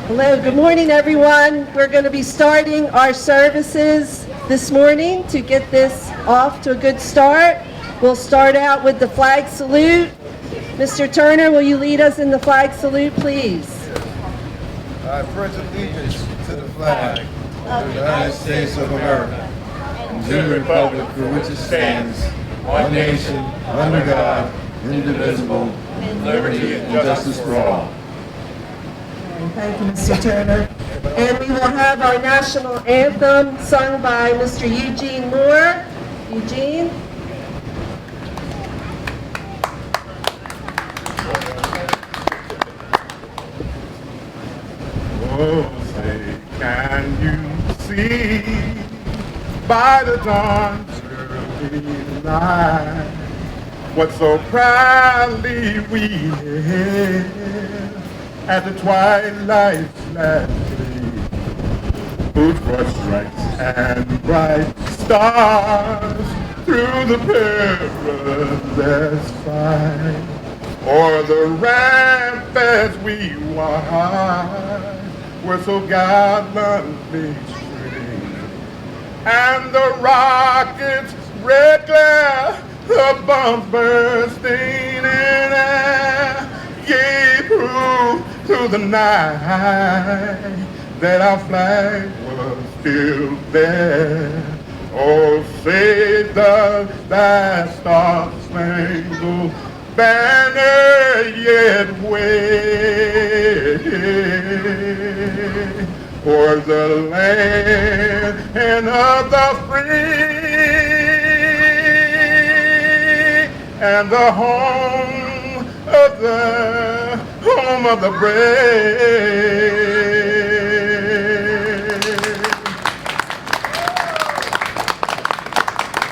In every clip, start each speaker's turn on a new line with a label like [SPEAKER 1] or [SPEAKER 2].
[SPEAKER 1] Hello, good morning, everyone. We're going to be starting our services this morning to get this off to a good start. We'll start out with the flag salute. Mr. Turner, will you lead us in the flag salute, please?
[SPEAKER 2] I pledge allegiance to the flag of the United States of America and to the republic for which it stands, one nation, under God, indivisible, with liberty and justice for all.
[SPEAKER 1] Thank you, Mr. Turner. And we will have our national anthem sung by Mr. Eugene Moore. Eugene?
[SPEAKER 2] Oh, say, can you see by the dawn's early light what so proudly we hailed at the twilight's last gleam, whose broad stripes and bright stars through the perilous fight o'er the ramparts we watched were so gallantly streamed, and the rocket's red glare, the bombs bursting in air, gave proof to the night that our flag was still there. Oh, say does that star-spangled banner yet wave o'er the land of the free and the home of the brave.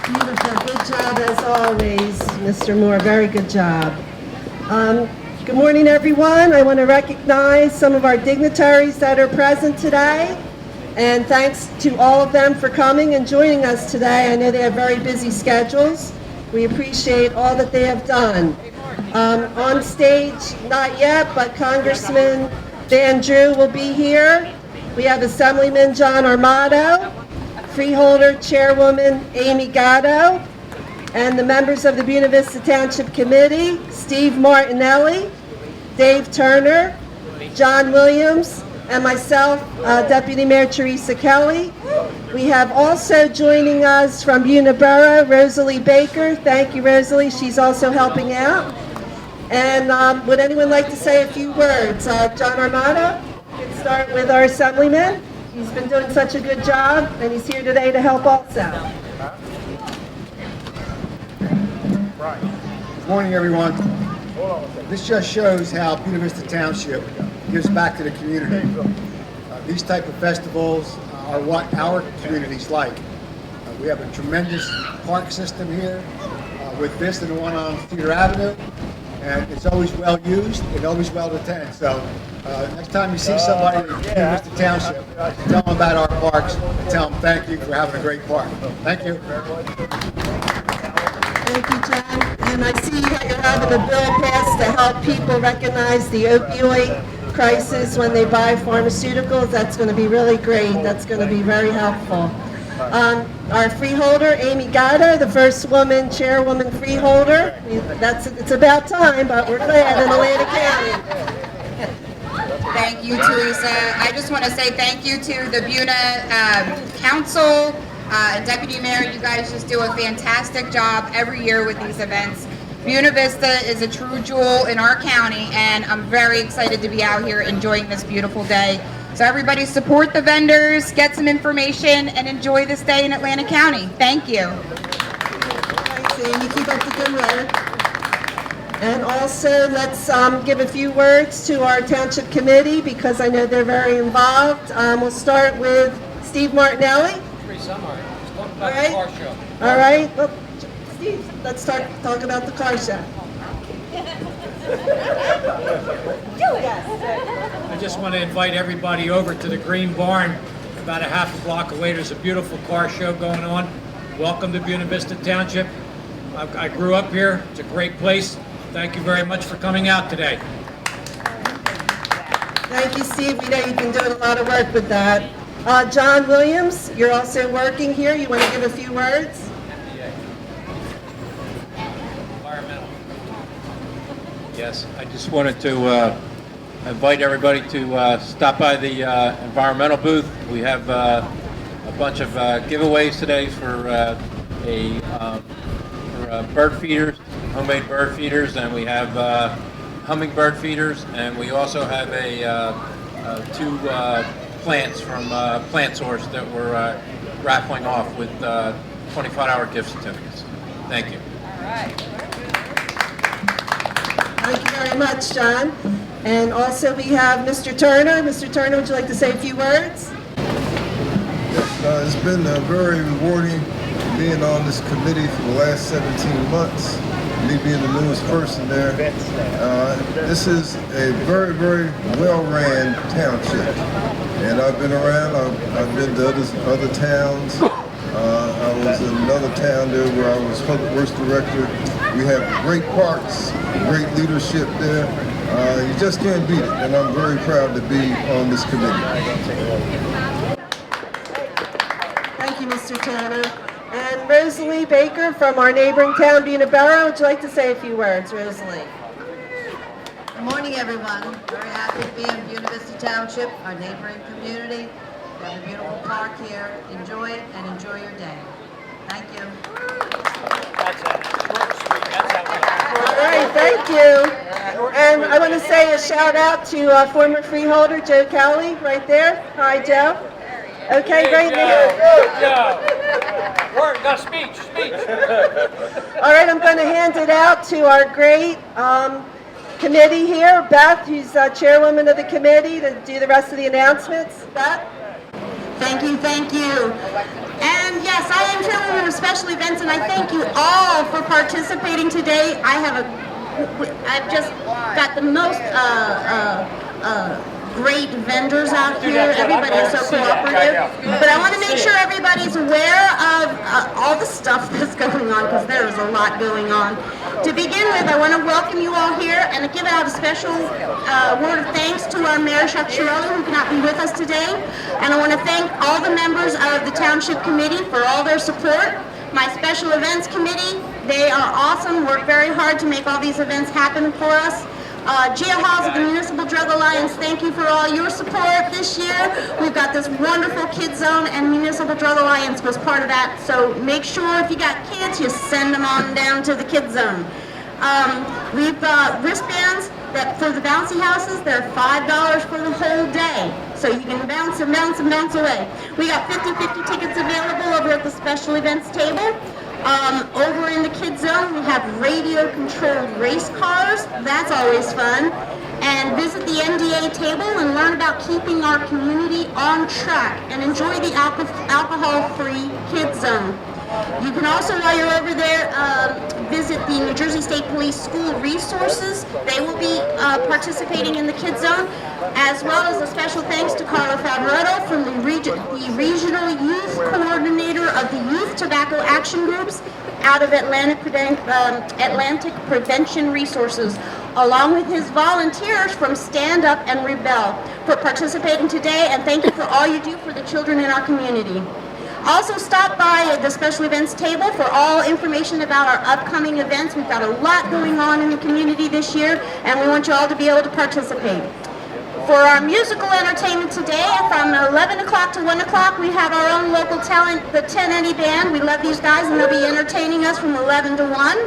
[SPEAKER 1] Beautiful. Good job as always, Mr. Moore. Very good job. Good morning, everyone. I want to recognize some of our dignitaries that are present today. And thanks to all of them for coming and joining us today. I know they have very busy schedules. We appreciate all that they have done. On stage, not yet, but Congressman Van Drew will be here. We have Assemblyman John Armato, Freeholder Chairwoman Amy Gatto, and the members of the Buena Vista Township Committee, Steve Martinelli, Dave Turner, John Williams, and myself, Deputy Mayor Teresa Kelly. We have also joining us from Buena Borough, Rosalie Baker. Thank you, Rosalie. She's also helping out. And would anyone like to say a few words? John Armato, we can start with our Assemblyman. He's been doing such a good job, and he's here today to help also.
[SPEAKER 3] Right. Good morning, everyone. This just shows how Buena Vista Township gives back to the community. These type of festivals are what our community's like. We have a tremendous park system here with this and the one on Cedar Avenue, and it's always well used and always well attended. So next time you see somebody in Buena Vista Township, tell them about our parks and tell them thank you for having a great park. Thank you.
[SPEAKER 1] Thank you, John. And I see that you're having a bill passed to help people recognize the opioid crisis when they buy pharmaceuticals. That's going to be really great. That's going to be very helpful. Our freeholder, Amy Gatto, the first woman, chairwoman freeholder. It's about time, but we're glad in Atlantic County.
[SPEAKER 4] Thank you, Teresa. I just want to say thank you to the Buena Council and Deputy Mayor. You guys just do a fantastic job every year with these events. Buena Vista is a true jewel in our county, and I'm very excited to be out here enjoying this beautiful day. So everybody support the vendors, get some information, and enjoy this day in Atlantic County. Thank you.
[SPEAKER 1] Thanks, Amy. Keep up the good work. And also, let's give a few words to our Township Committee because I know they're very involved. We'll start with Steve Martinelli. All right. All right. Well, Steve, let's talk about the car show.
[SPEAKER 5] I just want to invite everybody over to the Green Barn. About a half a block away, there's a beautiful car show going on. Welcome to Buena Vista Township. I grew up here. It's a great place. Thank you very much for coming out today.
[SPEAKER 1] Thank you, Steve. We know you've been doing a lot of work with that. John Williams, you're also working here. You want to give a few words?
[SPEAKER 5] Environmental. Yes, I just wanted to invite everybody to stop by the environmental booth. We have a bunch of giveaways today for bird feeders, homemade bird feeders, and we have hummingbird feeders, and we also have two plants from Plant Source that we're raffling off with 25-hour gift certificates. Thank you.
[SPEAKER 1] Thank you very much, John. And also we have Mr. Turner. Mr. Turner, would you like to say a few words?
[SPEAKER 2] Yes, it's been very rewarding being on this committee for the last 17 months, me being the newest person there. This is a very, very well-ran township. And I've been around, I've been to other towns. I was in another town there where I was public works director. We have great parks, great leadership there. You just can't beat it, and I'm very proud to be on this committee.
[SPEAKER 1] Thank you, Mr. Turner. And Rosalie Baker from our neighboring town, Buena, would you like to say a few words, Rosalie?
[SPEAKER 6] Good morning, everyone. Very happy to be in Buena Vista Township, our neighboring community. We have a beautiful park here. Enjoy it and enjoy your day. Thank you.
[SPEAKER 1] All right, thank you. And I want to say a shout out to former freeholder Joe Kelly right there. Hi, Joe. Okay, great.
[SPEAKER 5] Word, no, speech.
[SPEAKER 1] All right, I'm going to hand it out to our great committee here, Beth, who's chairwoman of the committee, to do the rest of the announcements. Beth?
[SPEAKER 7] Thank you. And yes, I am chairwoman of special events, and I thank you all for participating today. I've just got the most great vendors out here. Everybody is so cooperative. But I want to make sure everybody's aware of all the stuff that's going on, because there is a lot going on. To begin with, I want to welcome you all here and give out a special word of thanks to our Mayor, Chuck Shirley, who cannot be with us today. And I want to thank all the members of the Township Committee for all their support. My Special Events Committee, they are awesome, work very hard to make all these events happen for us. Jail Halls of the Municipal Drug Alliance, thank you for all your support this year. We've got this wonderful Kids Zone, and Municipal Drug Alliance was part of that. So make sure if you got kids, you send them on down to the Kids Zone. We've got wristbands that for the bouncy houses, they're $5 for the whole day. So you can bounce and bounce and bounce away. We got 50/50 tickets available over at the special events table. Over in the Kids Zone, we have radio-controlled race cars. That's always fun. And visit the MDA table and learn about keeping our community on track and enjoy the alcohol-free Kids Zone. You can also, while you're over there, visit the New Jersey State Police School Resources. They will be participating in the Kids Zone, as well as a special thanks to Carla Favoretto from the Regional Youth Coordinator of the Youth Tobacco Action Groups out of Atlantic Prevention Resources, along with his volunteers from Stand Up and Rebel for participating today, and thank you for all you do for the children in our community. Also stop by the special events table for all information about our upcoming events. We've got a lot going on in the community this year, and we want you all to be able to participate. For our musical entertainment today, from 11 o'clock to 1 o'clock, we have our own local talent, the 1080 Band. We love these guys, and they'll be entertaining us from 11 to 1.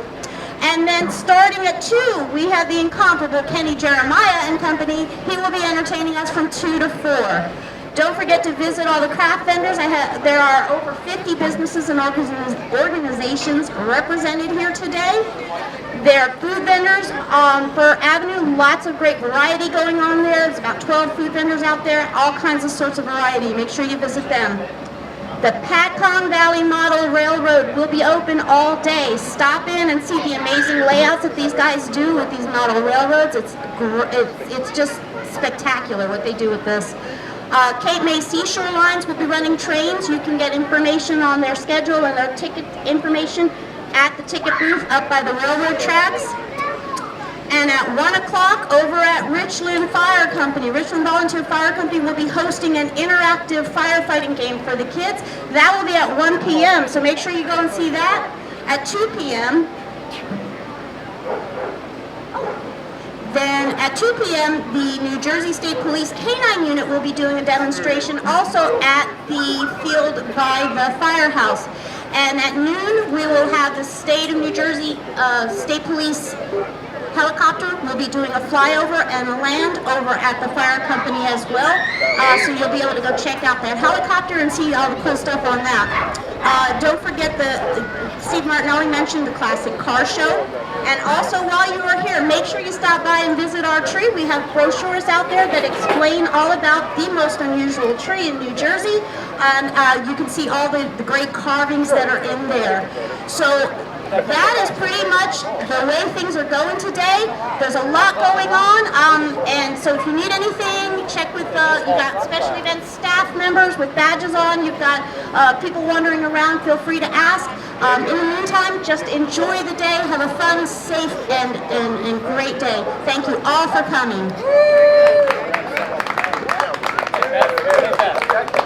[SPEAKER 7] And then starting at 2, we have the incomparable Kenny Jeremiah and Company. He will be entertaining us from 2 to 4. Don't forget to visit all the craft vendors. There are over 50 businesses and organizations represented here today. There are food vendors on Fur Avenue, lots of great variety going on there. There's about 12 food vendors out there, all kinds of sorts of variety. Make sure you visit them. The Patcong Valley Model Railroad will be open all day. Stop in and see the amazing layouts that these guys do with these model railroads. It's just spectacular what they do with this. Cape May Seashore Lines will be running trains. You can get information on their schedule and their ticket information at the ticket booth up by the railroad tracks. And at 1 o'clock over at Richland Fire Company, Richland Volunteer Fire Company will be hosting an interactive firefighting game for the kids. That will be at 1 p.m., so make sure you go and see that. At 2 p.m., then at 2 p.m., the New Jersey State Police K-9 unit will be doing a demonstration also at the field by the firehouse. And at noon, we will have the State of New Jersey State Police helicopter will be doing a flyover and a land over at the fire company as well. So you'll be able to go check out that helicopter and see all the cool stuff on that. Don't forget Steve Martinelli mentioned the classic car show. And also while you are here, make sure you stop by and visit our tree. We have brochures out there that explain all about the most unusual tree in New Jersey. And you can see all the great carvings that are in there. So that is pretty much the way things are going today. There's a lot going on, and so if you need anything, check with you got special events staff members with badges on. You've got people wandering around. Feel free to ask. In the meantime, just enjoy the day. Have a fun, safe, and great day. Thank you all for coming.
[SPEAKER 8] It's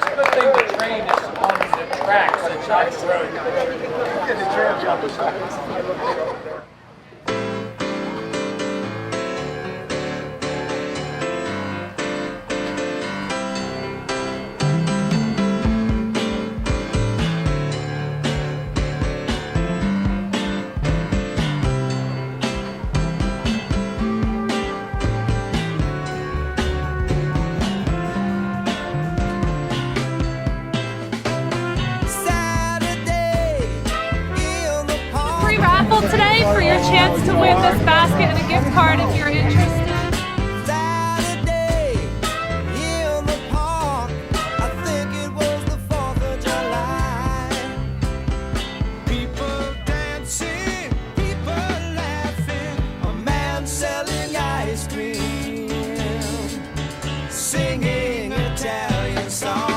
[SPEAKER 8] a good thing the train is on the tracks and not the road. Get the train on the side.
[SPEAKER 9] Today for your chance to win this basket and a gift card if you're interested.
[SPEAKER 10] Saturday in the park, I think it was the 4th of July. People dancing, people laughing, a man selling ice cream, singing Italian songs.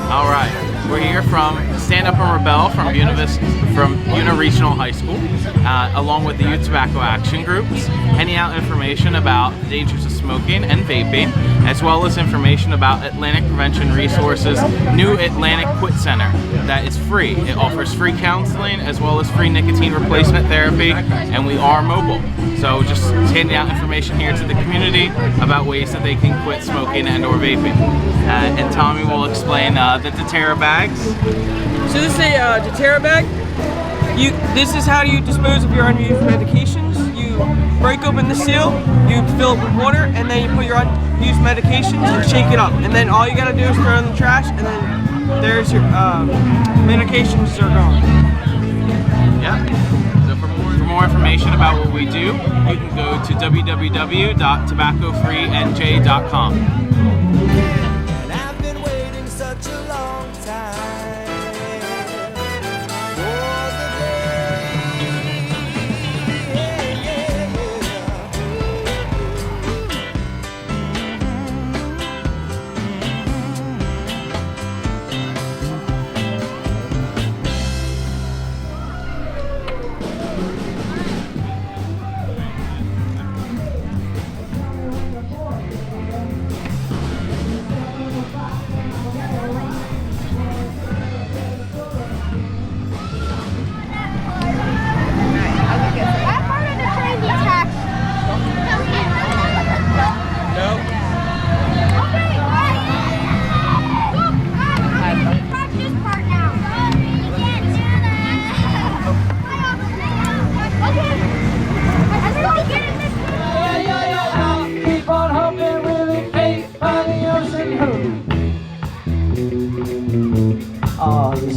[SPEAKER 11] All right, we're here from Stand Up and Rebel from Buena Regional High School, along with the Youth Tobacco Action Groups, handing out information about the dangers of smoking and vaping, as well as information about Atlantic Prevention Resources' new Atlantic Quit Center that is free. It offers free counseling as well as free nicotine replacement therapy, and we are mobile. So just handing out information here to the community about ways that they can quit smoking and or vaping. And Tommy will explain the Deterra bags.
[SPEAKER 12] So this is a Deterra bag. This is how you dispose of your unused medications. You break open the seal, you fill it with water, and then you put your unused medications and shake it up. And then all you gotta do is throw it in the trash, and then there's your medications are gone.
[SPEAKER 11] Yeah. So for more information about what we do, you can go to www.tobaccofreenj.com.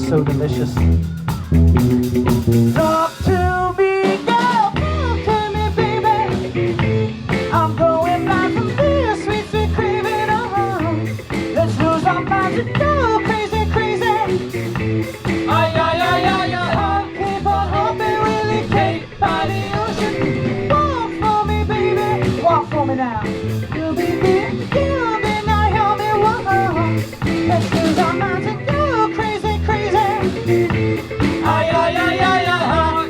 [SPEAKER 13] so delicious. Talk to me, girl, talk to me, baby. I'm going back from this sweet, sweet craving. Let's lose our minds and go crazy, crazy. Ay, ay, ay, ay, ay. Keep on hoping we'll escape by the ocean. Walk for me, baby, walk for me now. You'll be there, you'll be now, help me walk. Let's lose our minds and go crazy, crazy. Ay, ay, ay, ay, ay.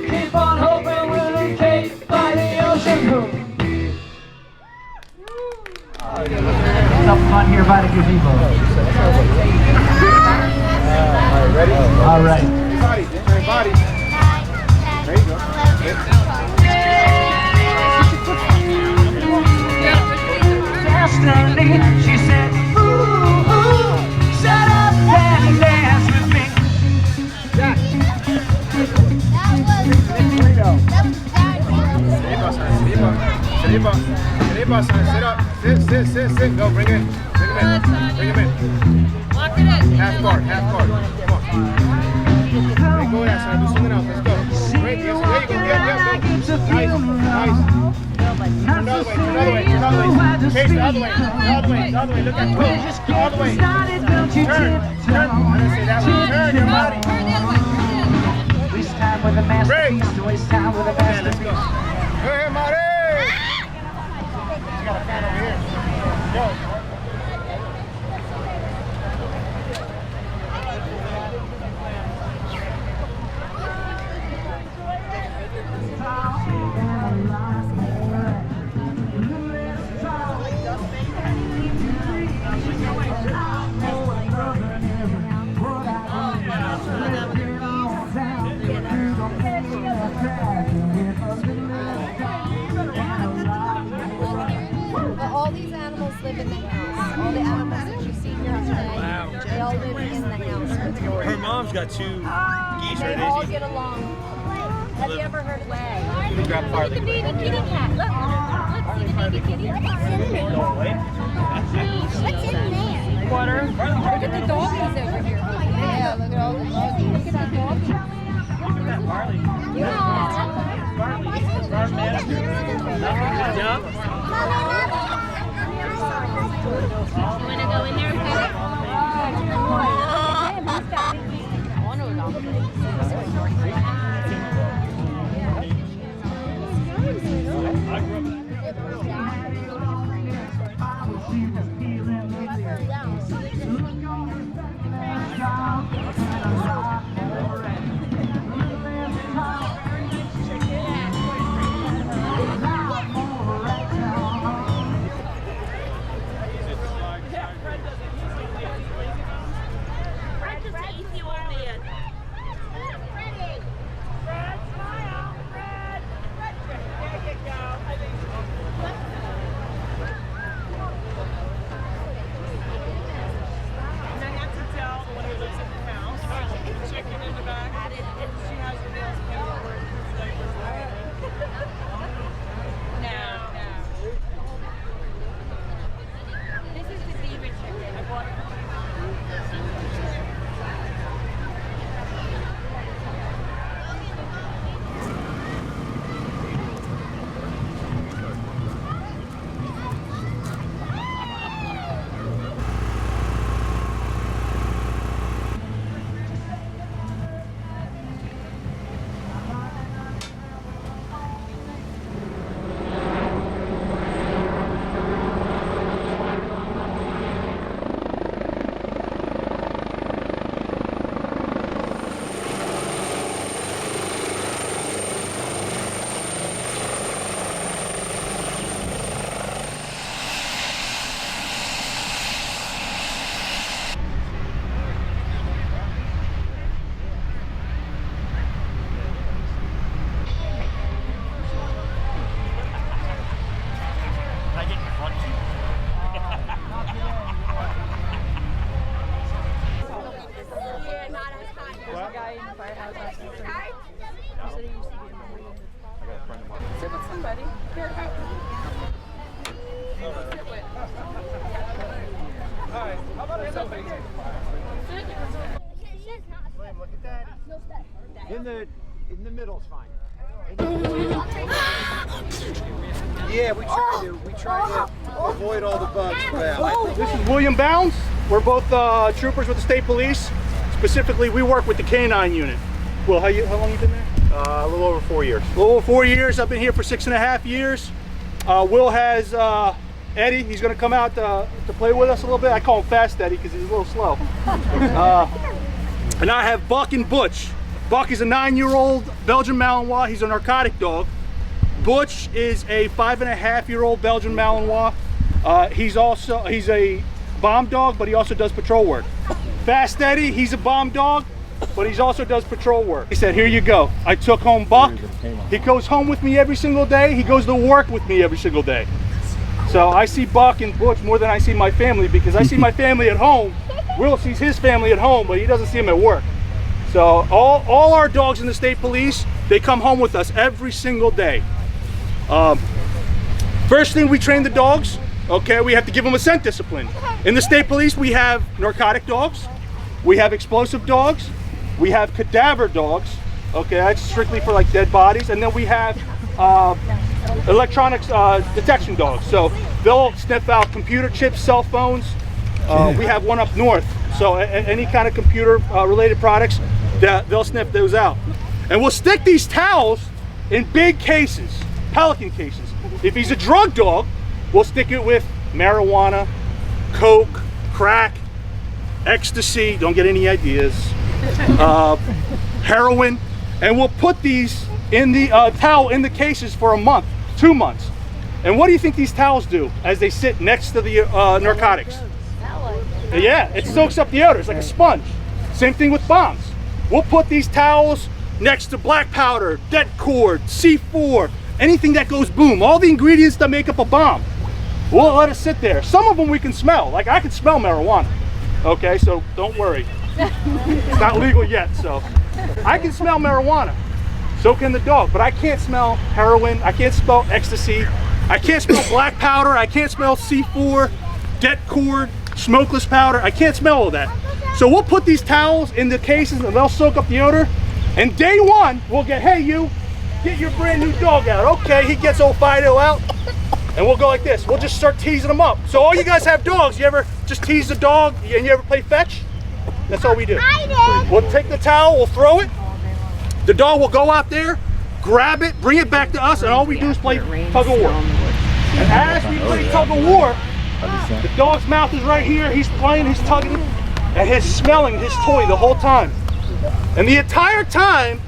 [SPEAKER 13] Keep on hoping we'll escape by the ocean. Some fun here by the gazebo.
[SPEAKER 3] Alright, ready?
[SPEAKER 13] All right.
[SPEAKER 3] Body, turn body. There you go.
[SPEAKER 13] Destiny, she said, ooh, ooh, shut up and dance with me.
[SPEAKER 3] Jack. Sit up. Sit. Go, bring him in.
[SPEAKER 9] Lock it in.
[SPEAKER 3] Half guard. Come on. Hey, go there, son. Do something else. Let's go. Great. There you go. Yep. Nice. Turn the other way. Chase the other way. Look at you. All the way. Turn. I didn't say that one. Turn your body.
[SPEAKER 13] Waste time with a masterpiece, waste time with a masterpiece.
[SPEAKER 3] Let's go. Hey, Marty. You got a fan over here. Go.
[SPEAKER 14] All these animals live in the house. All the animals that you see here today, they all live in the house.
[SPEAKER 15] Her mom's got 2 geese,
[SPEAKER 14] They
[SPEAKER 15] right,
[SPEAKER 14] all
[SPEAKER 15] Daisy?
[SPEAKER 14] get along. Have you ever heard wag?
[SPEAKER 15] We grab Farley.
[SPEAKER 14] Look at the baby kitty cat. Look, see the baby kitty. What's in there?
[SPEAKER 9] Water.
[SPEAKER 14] Look at the doggies over here. Yeah, look at all the doggies. Look at the doggies.
[SPEAKER 9] Want to go in there and pet it?
[SPEAKER 12] Sit with somebody. Here, out. Sit with. Alright, how about somebody? Sit.
[SPEAKER 3] In the middle's fine. Yeah, we try to avoid all the bugs around.
[SPEAKER 16] This is William Bounds. We're both troopers with the state police. Specifically, we work with the K-9 unit. Will, how long you been there?
[SPEAKER 3] A little over 4 years.
[SPEAKER 16] A little over 4 years. I've been here for 6.5 years. Will has Eddie. He's going to come out to play with us a little bit. I call him Fast Eddie because he's a little slow. And I have Buck and Butch. Buck is a 9-year-old Belgian Malinois. He's a narcotic dog. Butch is a 5.5-year-old Belgian Malinois. He's a bomb dog, but he also does patrol work. Fast Eddie, he's a bomb dog, but he also does patrol work. He said, here you go. I took home Buck. He goes home with me every single day. He goes to work with me every single day. So I see Buck and Butch more than I see my family, because I see my family at home. Will sees his family at home, but he doesn't see them at work. So all our dogs in the state police, they come home with us every single day. First thing, we train the dogs. Okay, we have to give them a scent discipline. In the state police, we have narcotic dogs, we have explosive dogs, we have cadaver dogs. Okay, that's strictly for like dead bodies. And then we have electronics detection dogs. So they'll sniff out computer chips, cell phones. We have one up north. So any kind of computer related products, they'll sniff those out. And we'll stick these towels in big cases, Pelican cases. If he's a drug dog, we'll stick it with marijuana, coke, crack, ecstasy, don't get any ideas, heroin, and we'll put these in the towel in the cases for a month, 2 months. And what do you think these towels do as they sit next to the narcotics? Yeah, it soaks up the odor. It's like a sponge. Same thing with bombs. We'll put these towels next to black powder, det cord, C4, anything that goes boom, all the ingredients that make up a bomb. We'll let it sit there. Some of them we can smell. Like I can smell marijuana. Okay, so don't worry. It's not legal yet, so. I can smell marijuana. So can the dog, but I can't smell heroin. I can't smell ecstasy. I can't smell black powder. I can't smell C4, det cord, smokeless powder. I can't smell all that. So we'll put these towels in the cases and they'll soak up the odor. And day one, we'll get, hey you, get your brand new dog out. Okay, he gets old Fido out. And we'll go like this. We'll just start teasing them up. So all you guys have dogs. You ever just tease the dog and you ever play fetch? That's all we do. We'll take the towel, we'll throw it. The dog will go out there, grab it, bring it back to us, and all we do is play tug of war. And as we play tug of war, the dog's mouth is right here. He's playing, he's tugging, and he's smelling his toy the whole time. And the entire time,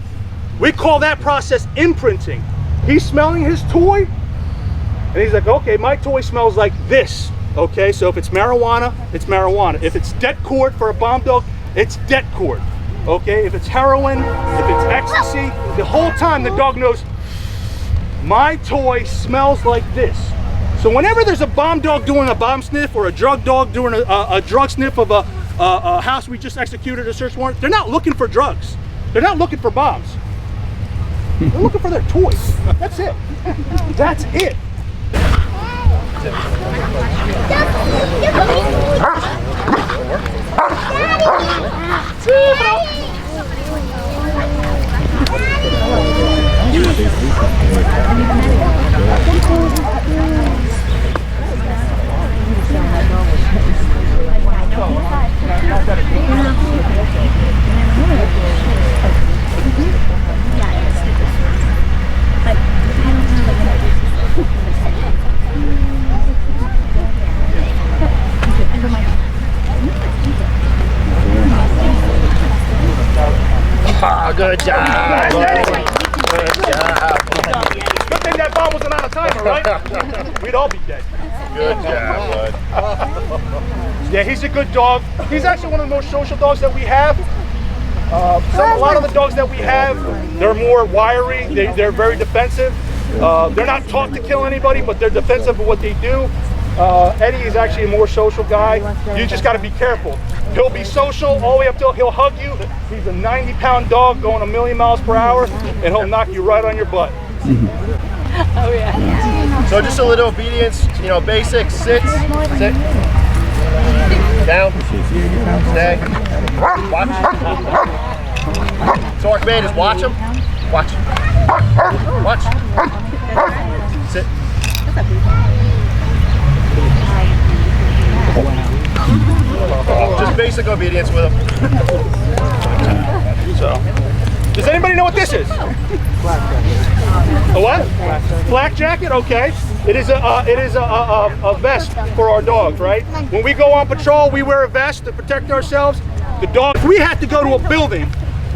[SPEAKER 16] we call that process imprinting. He's smelling his toy, and he's like, okay, my toy smells like this. Okay, so if it's marijuana, it's marijuana. If it's det cord for a bomb dog, it's det cord. Okay, if it's heroin, if it's ecstasy, the whole time the dog knows my toy smells like this. So whenever there's a bomb dog doing a bomb sniff or a drug dog doing a drug sniff of a house we just executed a search warrant, they're not looking for drugs. They're not looking for bombs. They're looking for their toys. That's it. That's it.
[SPEAKER 15] Good job.
[SPEAKER 16] Good job. Good thing that bomb wasn't on a timer, right? We'd all be dead.
[SPEAKER 15] Good job, bud.
[SPEAKER 16] Yeah, he's a good dog. He's actually one of the most social dogs that we have. A lot of the dogs that we have, they're more wiry. They're very defensive. They're not taught to kill anybody, but they're defensive of what they do. Eddie is actually a more social guy. You just got to be careful. He'll be social all the way up till he'll hug you. He's a 90-pound dog going 1,000,000 miles per hour, and he'll knock you right on your butt.
[SPEAKER 15] Oh yeah. So just a little obedience, you know, basics. Sit. Down. Stay. Watch. So our command is watch him. Watch. Watch. Sit. Just basic obedience with him.
[SPEAKER 16] So, does anybody know what this is? A what? Black jacket. Okay. It is a vest for our dogs, right? When we go on patrol, we wear a vest to protect ourselves. The dog. We had to go to a building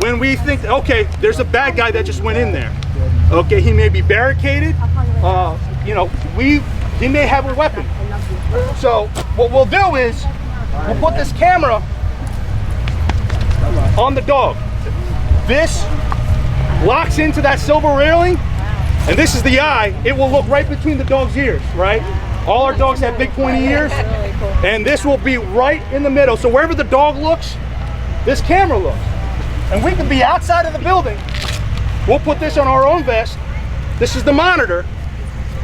[SPEAKER 16] when we think, okay, there's a bad guy that just went in there. Okay, he may be barricaded. You know, he may have a weapon. So what we'll do is we'll put this camera on the dog. This locks into that silver railing, and this is the eye. It will look right between the dog's ears, right? All our dogs have big pointy ears, and this will be right in the middle. So wherever the dog looks, this camera looks. And we can be outside of the building. We'll put this on our own vest. This is the monitor,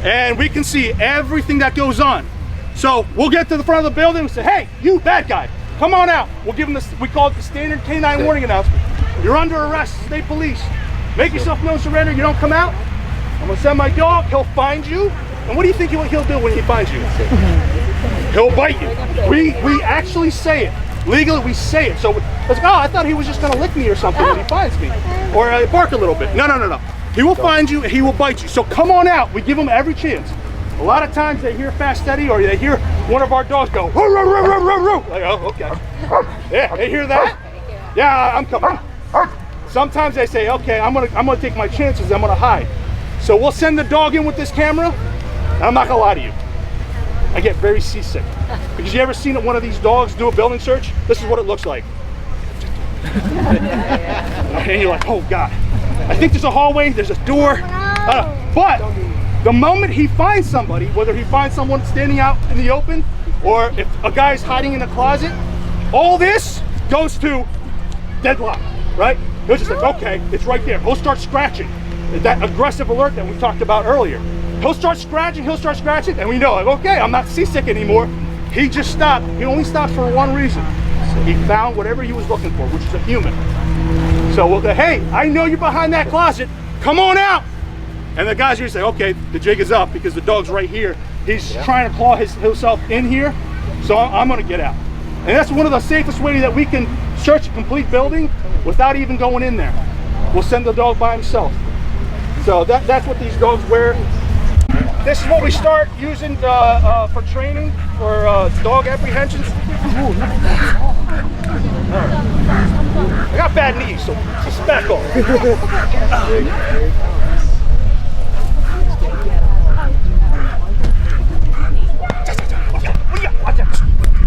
[SPEAKER 16] and we can see everything that goes on. So we'll get to the front of the building and say, hey, you bad guy, come on out. We'll give them this, we call it the standard K9 warning announcement. You're under arrest, state police. Make yourself known, surrender. You don't come out, I'm gonna send my dog, he'll find you. And what do you think he'll do when he finds you? He'll bite you. We actually say it. Legally, we say it. So it's like, oh, I thought he was just gonna lick me or something when he finds me. Or bark a little bit. No. He will find you, he will bite you. So come on out, we give him every chance. A lot of times they hear Fast Eddie or they hear one of our dogs go, roo, roo, roo, roo, roo, roo. Like, oh, okay. Yeah, they hear that? Yeah, I'm coming. Sometimes they say, okay, I'm gonna take my chances, I'm gonna hide. So we'll send the dog in with this camera, and I'm not gonna lie to you. I get very seasick. Because you ever seen one of these dogs do a building search? This is what it looks like. And you're like, oh God. I think there's a hallway, there's a door. But the moment he finds somebody, whether he finds someone standing out in the open, or if a guy's hiding in a closet, all this goes to deadlock, right? He'll just like, okay, it's right there. He'll start scratching. That aggressive alert that we talked about earlier. He'll start scratching, and we know, like, okay, I'm not seasick anymore. He just stopped. He only stopped for one reason. He found whatever he was looking for, which is a human. So we'll go, hey, I know you're behind that closet. Come on out. And the guys here say, okay, the jig is up because the dog's right here. He's trying to claw himself in here, so I'm gonna get out. And that's one of the safest ways that we can search a complete building without even going in there. We'll send the dog by himself. So that's what these dogs wear. This is what we start using for training, for dog apprehensions. I got bad knees, so just back off.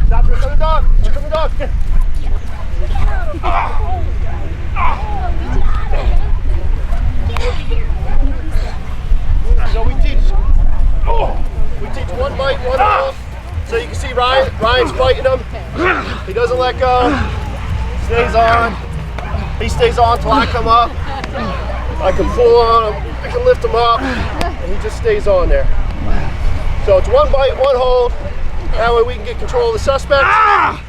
[SPEAKER 16] Stop, here comes the dog. Here comes the dog.
[SPEAKER 15] So we teach one bite, one hold. So you can see Ryan's fighting him. He doesn't let go. Stays on. He stays on till I come up. I can pull on him. I can lift him up, and he just stays on there. So it's one bite, one hold. That way we can get control of the suspect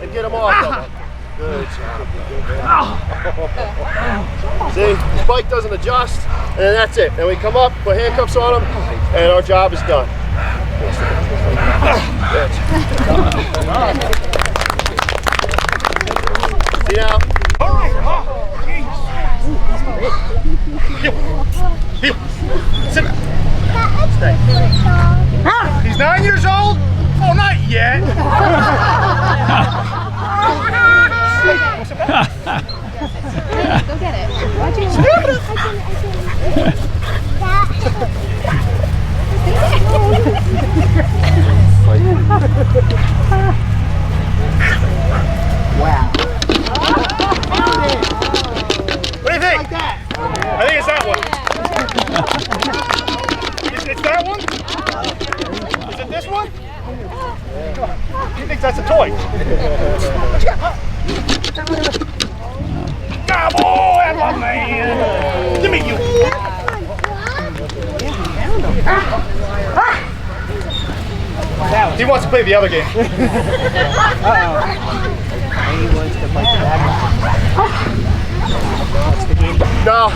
[SPEAKER 15] and get him off of him. Good. See, his bite doesn't adjust, and then that's it. Then we come up, put handcuffs on him, and our job is done. Good. See now?
[SPEAKER 16] All right. Sit. Stay. He's 9 years old? Oh, not yet.
[SPEAKER 14] Go get it. Watch it.
[SPEAKER 16] Wow. What do you think? I think it's that one. It's that one? Is it this one? He thinks that's a toy. wants to play the other game.
[SPEAKER 15] No,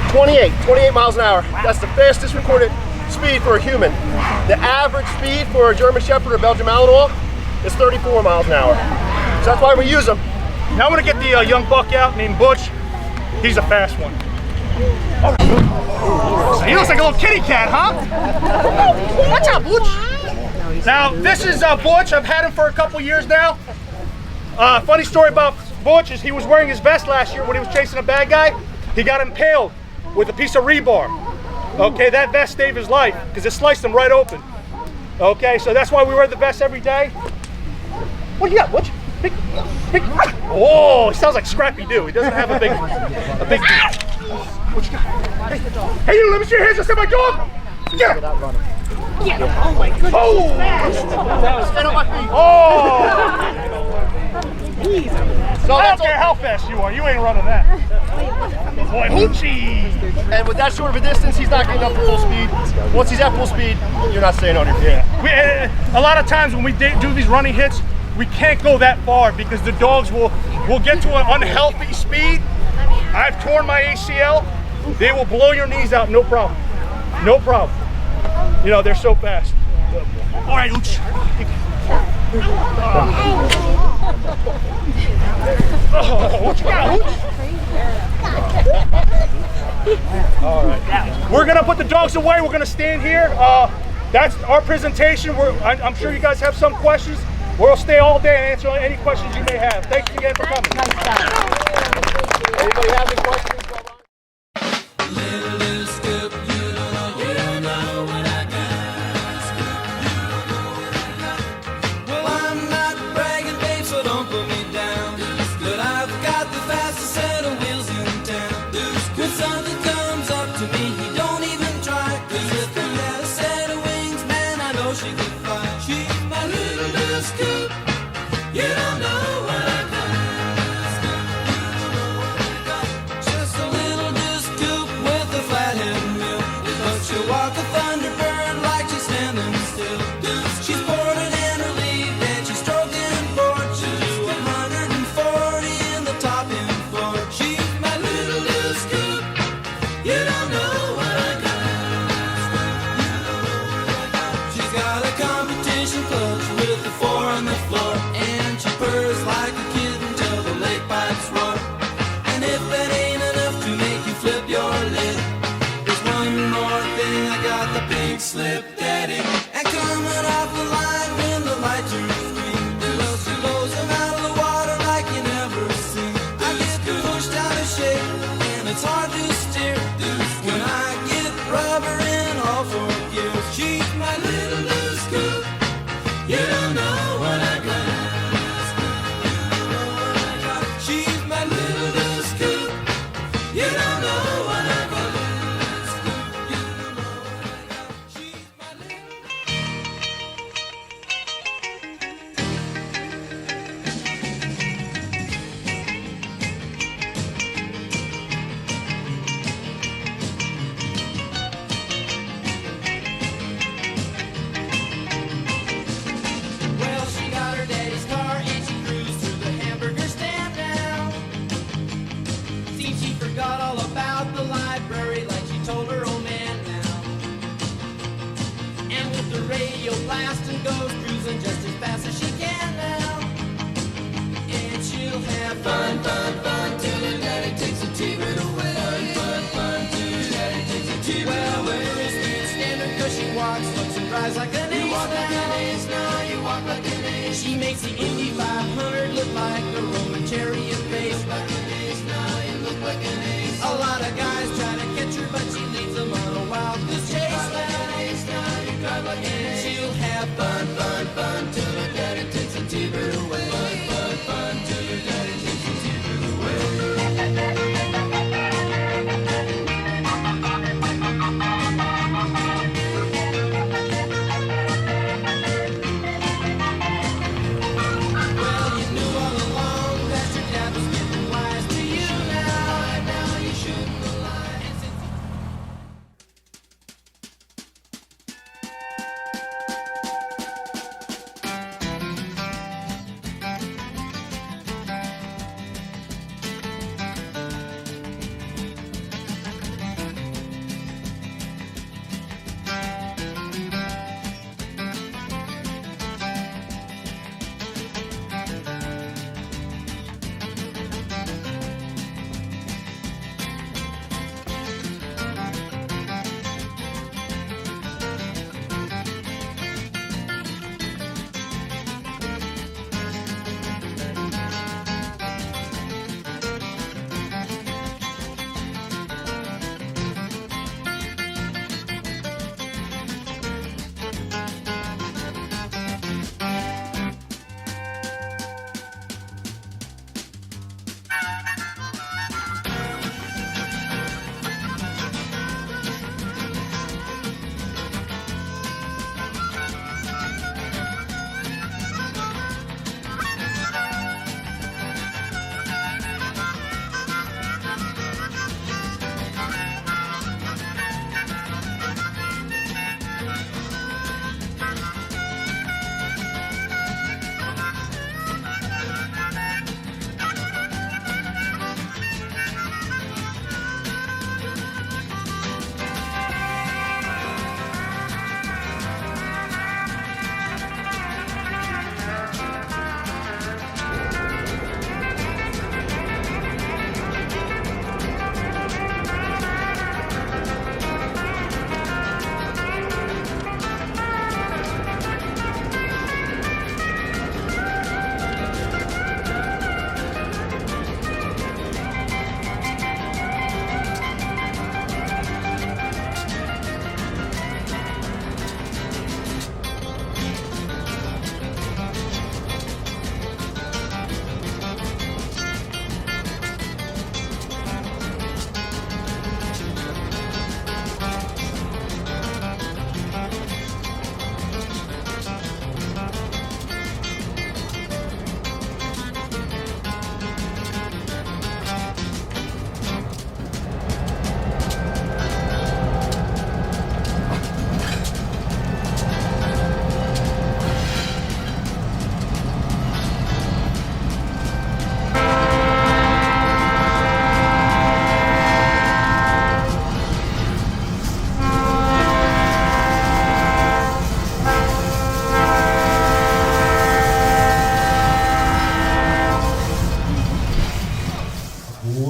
[SPEAKER 15] 28 miles an hour. That's the fastest recorded speed for a human. The average speed for a German Shepherd or Belgian Malinois is 34 miles an hour. So that's why we use them.
[SPEAKER 16] Now I'm gonna get the young buck out named Butch. He's a fast one. He looks like a little kitty cat, huh? What's up, Butch? Now, this is Butch. I've had him for a couple years now. Funny story about Butch is he was wearing his vest last year when he was chasing a bad guy. He got impaled with a piece of rebar. Okay, that vest saved his life because it sliced him right open. Okay, so that's why we wear the vest every day. What do you got, Butch? Big. Oh, he sounds like Scrappy Doo. He doesn't have a big. What you got? Hey, you, let me see your hands. I said my dog. Get him. Get him. Oh my goodness. Oh. So I don't care how fast you are. You ain't running that. Boy, hoochie.
[SPEAKER 15] And with that short of a distance, he's not getting up to full speed. Once he's at full speed, you're not staying on your feet.
[SPEAKER 16] Yeah. A lot of times when we do these running hits, we can't go that far because the dogs will get to an unhealthy speed. I've torn my ACL. They will blow your knees out, no problem. No problem. You know, they're so fast. All right, Ooch. Oh, what you got, Ooch? All right. We're gonna put the dogs away. We're gonna stand here. That's our presentation. I'm sure you guys have some questions. We'll stay all day and answer any questions you may have. Thanks again for coming.
[SPEAKER 15] Anybody have any questions?
[SPEAKER 10] Well, I'm not bragging, babe, so don't put me down. But I've got the fastest set of wheels in town. When something comes up to me, he don't even try. 'Cause if he had a set of wings, man, I know she could fly. She's my little scoop. You don't know what I got. Just a little scoop with a flathead mill. But she'll walk a thunderbird like she's standing still. She's boarded and relieved and she's stroking forward to 140 in the top end floor. She's my little scoop. You don't know what I got. She's got a competition clutch with the 4 on the floor. And she purrs like a kitten till the lake pipes roar. And if that ain't enough to make you flip your lid, there's one more thing, I got the pink slip daddy. And coming off the line when the light turns green, well, she blows them out of the water like you never seen. I get pushed out of shape and it's hard to steer when I get rubber in all 4 gears. She's my little scoop. You don't know what I got. She's my little scoop. You don't know what I got. Well, she got her daddy's car and she cruised through the hamburger stand now. Seems she forgot all about the library like she told her old man now. And with the radio blasting goes cruising just as fast as she can now. And she'll have fun till her daddy takes a T-bird away. Fun till her daddy takes a T-bird away. Well, girls can't stand her 'cause she walks, looks and drives like an ace. You walk like an ace now, you walk like an ace. She makes the Indy 500 look like a Roman chariot race. Like an ace now, you look like an ace. A lot of guys try to catch her, but she leads them on a wild goose chase. Like an ace now, you drive like an ace. She'll have fun till her daddy takes a T-bird away. Fun till her daddy takes a T-bird away. Well, you knew all along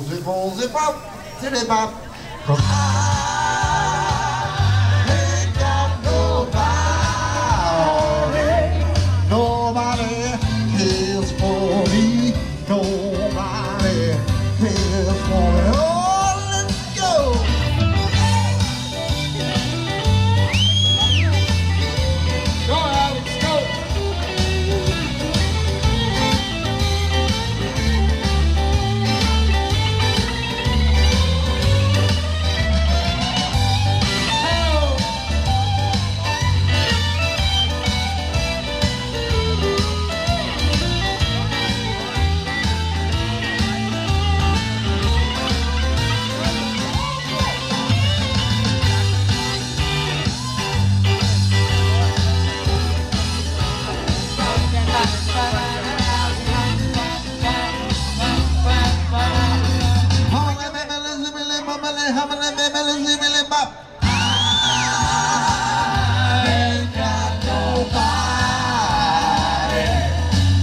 [SPEAKER 17] zip, oh, zip up, zip up. Ain't got nobody cares for me, nobody cares for me. Oh, let's go.
[SPEAKER 8] Go, Alex, go.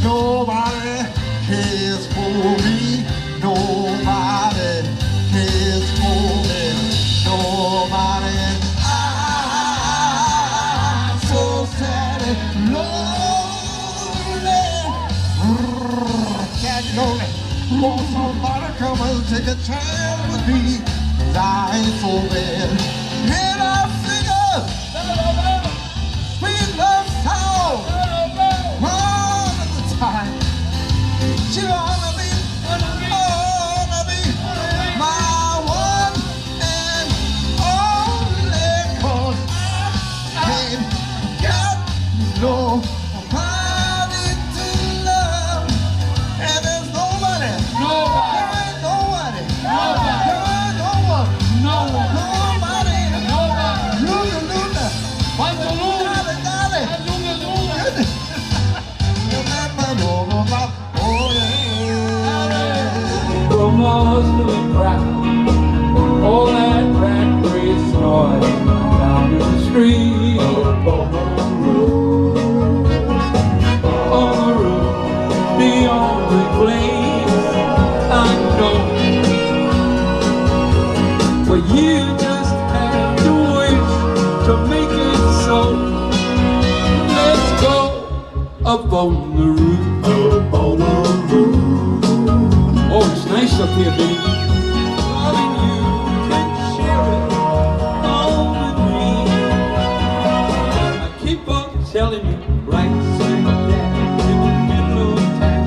[SPEAKER 17] Nobody cares for me. Nobody cares for me. Nobody. I'm so sad and lonely. Can't go there. Want somebody come and take a chance with me. 'Cause I ain't so bad. And I sing a sweet love song. She wanna be my one and only, 'cause I ain't got nobody to love, and there's nobody, there ain't nobody, there ain't no one, nobody, Luna, Dolly,
[SPEAKER 8] From my husband crack, all that crack race noise down the street. On the road, the only place I know. But you just have to wish to make it so. Let's go up on the roof. Up on the roof. Oh, it's nice up here, baby. Darling, you can share it all with me. I keep on telling you, right side down in the middle of town,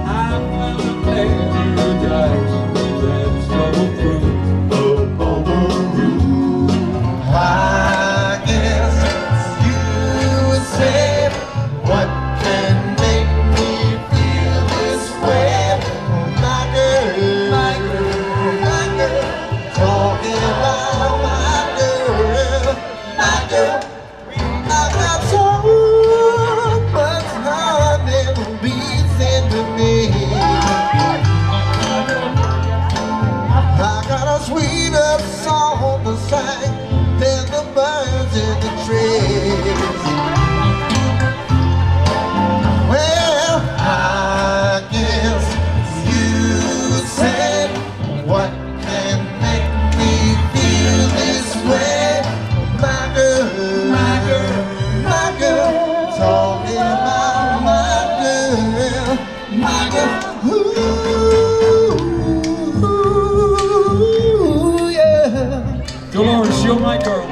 [SPEAKER 8] I found a paradise that's trouble-free. Up on the roof.
[SPEAKER 17] I guess you would say, what can make me feel this way? My girl, talking about my girl. I got so much honey beats into me. I got a sweeter song to sing than the birds in the trees. Well, I guess you said, what can make me feel this way? My girl, talking about my girl. Ooh, yeah.
[SPEAKER 8] Dolores, you're my girl.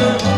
[SPEAKER 8] the